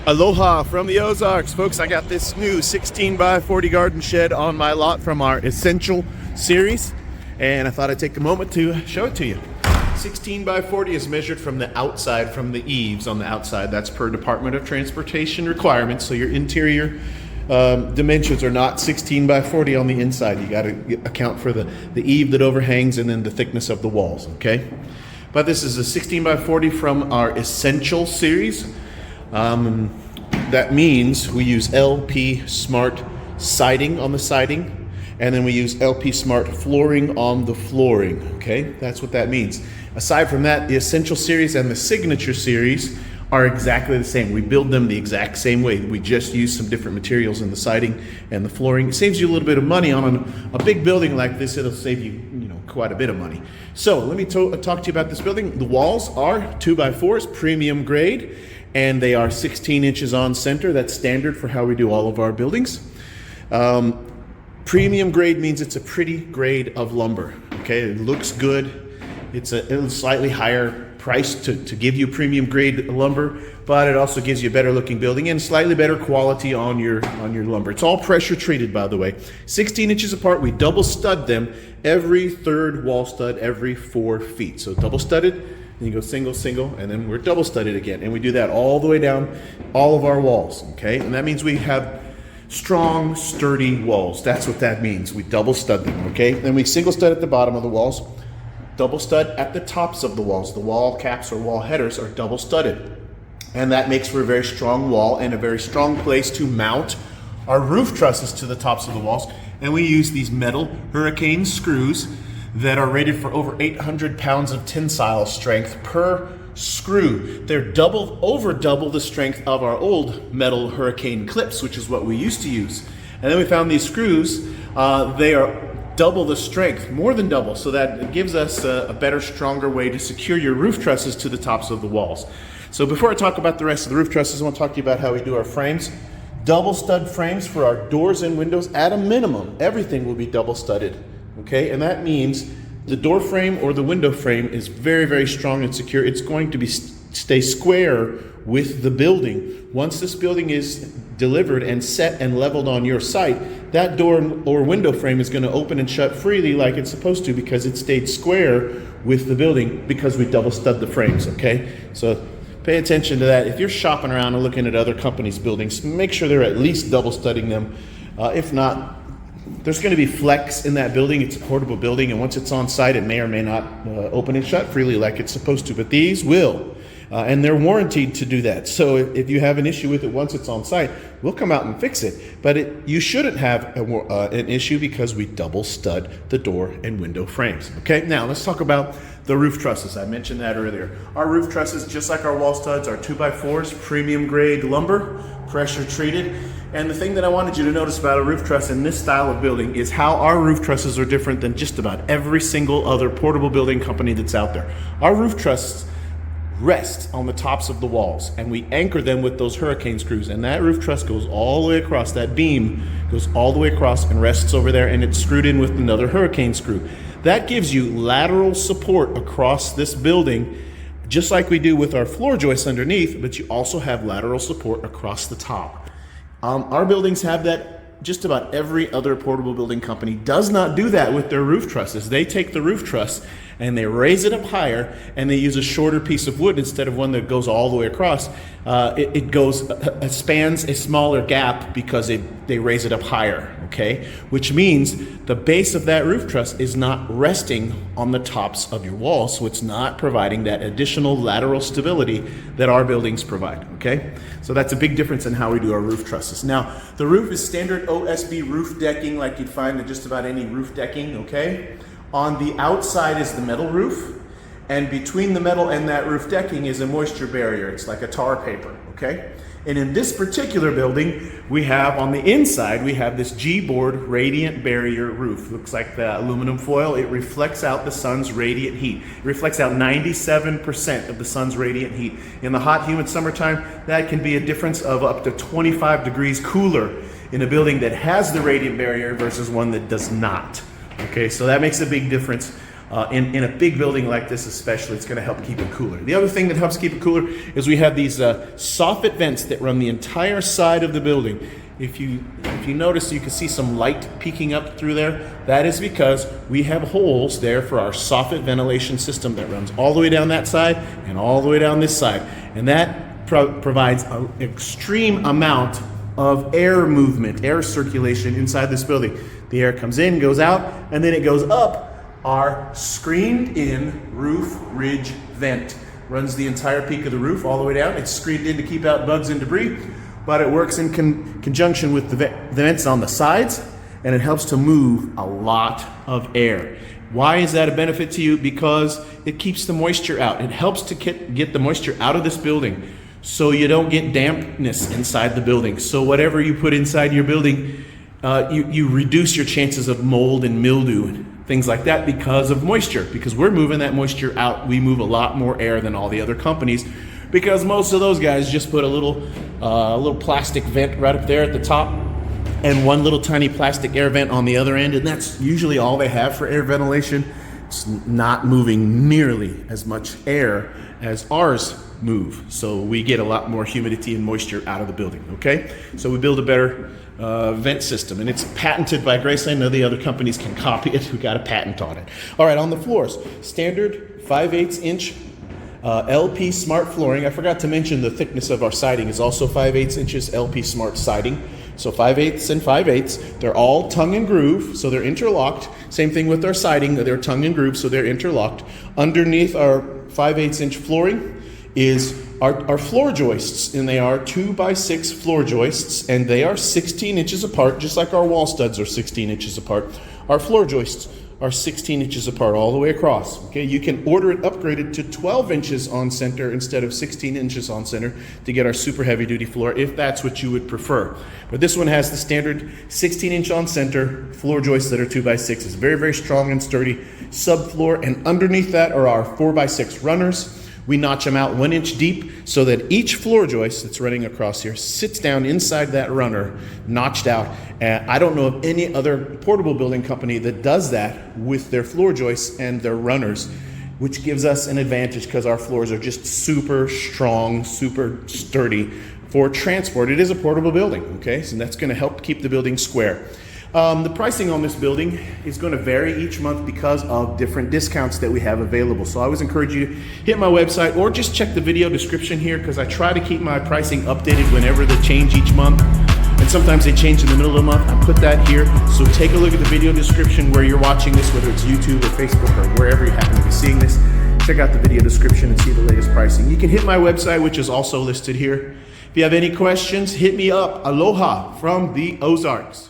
Aloha from the Ozarks. Folks, I got this new 16 by 40 garden shed on my lot from our Essential series, and I thought I'd take a moment to show it to you. 16 by 40 is measured from the outside, from the eaves on the outside. That's per Department of Transportation requirements, so your interior dimensions are not 16 by 40 on the inside. You got to account for the eave that overhangs and then the thickness of the walls, okay? But this is a 16 by 40 from our Essential series. That means we use LP Smart siding on the siding, and then we use LP Smart flooring on the flooring, okay? That's what that means. Aside from that, the Essential series and the Signature series are exactly the same. We build them the exact same way. We just use some different materials in the siding and the flooring. It saves you a little bit of money on a big building like this. It'll save you, quite a bit of money. So let me talk to you about this building. The walls are 2x4s, premium grade, and they are 16 inches on center. That's standard for how we do all of our buildings. Premium grade means it's a pretty grade of lumber. Okay, it looks good. It's a slightly higher price to give you premium grade lumber, but it also gives you a better looking building and slightly better quality on your lumber. It's all pressure treated, by the way. 16 inches apart. We double stud them every third wall stud every 4 feet. So double studded, then you go single, single, and then we're double studded again. And we do that all the way down all of our walls, okay? And that means we have strong, sturdy walls. That's what that means. We double stud them, okay? Then we single stud at the bottom of the walls, double stud at the tops of the walls. The wall caps or wall headers are double studded. And that makes for a very strong wall and a very strong place to mount our roof trusses to the tops of the walls. And we use these metal hurricane screws that are rated for over 800 pounds of tensile strength per screw. They're over double the strength of our old metal hurricane clips, which is what we used to use. And then we found these screws, they are double the strength, more than double, so that it gives us a better, stronger way to secure your roof trusses to the tops of the walls. So before I talk about the rest of the roof trusses, I want to talk to you about how we do our frames. Double stud frames for our doors and windows. At a minimum, everything will be double studded, okay? And that means the door frame or the window frame is very, very strong and secure. It's going to stay square with the building. Once this building is delivered and set and leveled on your site, that door or window frame is going to open and shut freely like it's supposed to because it stayed square with the building because we double stud the frames, okay? So pay attention to that. If you're shopping around and looking at other companies' buildings, make sure they're at least double studding them. If not, there's going to be flex in that building. It's a portable building, and once it's on site, it may or may not open and shut freely like it's supposed to, but these will. And they're warranted to do that. So if you have an issue with it once it's on site, we'll come out and fix it. But you shouldn't have an issue because we double stud the door and window frames. Okay, now let's talk about the roof trusses. I mentioned that earlier. Our roof trusses, just like our wall studs, are 2x4s, premium grade lumber, pressure treated. And the thing that I wanted you to notice about a roof truss in this style of building is how our roof trusses are different than just about every single other portable building company that's out there. Our roof trusses rest on the tops of the walls, and we anchor them with those hurricane screws, and that roof truss goes all the way across. That beam goes all the way across and rests over there, and it's screwed in with another hurricane screw. That gives you lateral support across this building, just like we do with our floor joists underneath, but you also have lateral support across the top. Our buildings have that. Just about every other portable building company does not do that with their roof trusses. They take the roof truss and they raise it up higher, and they use a shorter piece of wood instead of one that goes all the way across. It spans a smaller gap because they raise it up higher, okay? Which means the base of that roof truss is not resting on the tops of your walls, so it's not providing that additional lateral stability that our buildings provide, okay? So that's a big difference in how we do our roof trusses. Now, the roof is standard OSB roof decking like you'd find in just about any roof decking, okay? On the outside is the metal roof, and between the metal and that roof decking is a moisture barrier. It's like a tar paper, okay? And in this particular building, we have on the inside, we have this G-board radiant barrier roof. Looks like the aluminum foil. It reflects out the sun's radiant heat. It reflects out 97% of the sun's radiant heat. In the hot, humid summertime, that can be a difference of up to 25 degrees cooler in a building that has the radiant barrier versus one that does not. Okay, so that makes a big difference. In a big building like this especially, it's going to help keep it cooler. The other thing that helps keep it cooler is we have these soffit vents that run the entire side of the building. If you notice, you can see some light peeking up through there. That is because we have holes there for our soffit ventilation system that runs all the way down that side and all the way down this side. And that provides an extreme amount of air movement, air circulation inside this building. The air comes in, goes out, and then it goes up our screened-in roof ridge vent. Runs the entire peak of the roof all the way down. It's screened in to keep out bugs and debris, but it works in conjunction with the vents on the sides, and it helps to move a lot of air. Why is that a benefit to you? Because it keeps the moisture out. It helps to get the moisture out of this building so you don't get dampness inside the building. So whatever you put inside your building, you reduce your chances of mold and mildew and things like that because of moisture. Because we're moving that moisture out, we move a lot more air than all the other companies, because most of those guys just put a little plastic vent right up there at the top and one little tiny plastic air vent on the other end, and that's usually all they have for air ventilation. It's not moving nearly as much air as ours move, so we get a lot more humidity and moisture out of the building. Okay, so we build a better vent system, and it's patented by Graceland. None of the other companies can copy it. We got a patent on it. All right, on the floors, standard 5/8 inch LP smart flooring. I forgot to mention the thickness of our siding is also 5/8 inches LP smart siding. So 5/8 and 5/8. They're all tongue and groove, so they're interlocked. Same thing with our siding. They're tongue and groove, so they're interlocked. Underneath our 5/8 inch flooring is our floor joists, and they are 2x6 floor joists, and they are 16 inches apart, just like our wall studs are 16 inches apart. Our floor joists are 16 inches apart all the way across. Okay, you can order it upgraded to 12 inches on center instead of 16 inches on center to get our super heavy duty floor, if that's what you would prefer. But this one has the standard 16 inch on center floor joists that are 2x6. It's very, very strong and sturdy subfloor, and underneath that are our 4x6 runners. We notch them out 1 inch deep so that each floor joist that's running across here sits down inside that runner, notched out. I don't know of any other portable building company that does that with their floor joists and their runners, which gives us an advantage because our floors are just super strong, super sturdy for transport. It is a portable building, okay? So that's gonna help keep the building square. The pricing on this building is going to vary each month because of different discounts that we have available. So I always encourage you to hit my website or just check the video description here, because I try to keep my pricing updated whenever they change each month. And sometimes they change in the middle of the month. I put that here. So take a look at the video description where you're watching this, whether it's YouTube or Facebook or wherever you happen to be seeing this. Check out the video description and see the latest pricing. You can hit my website, which is also listed here. If you have any questions, hit me up. Aloha from the Ozarks.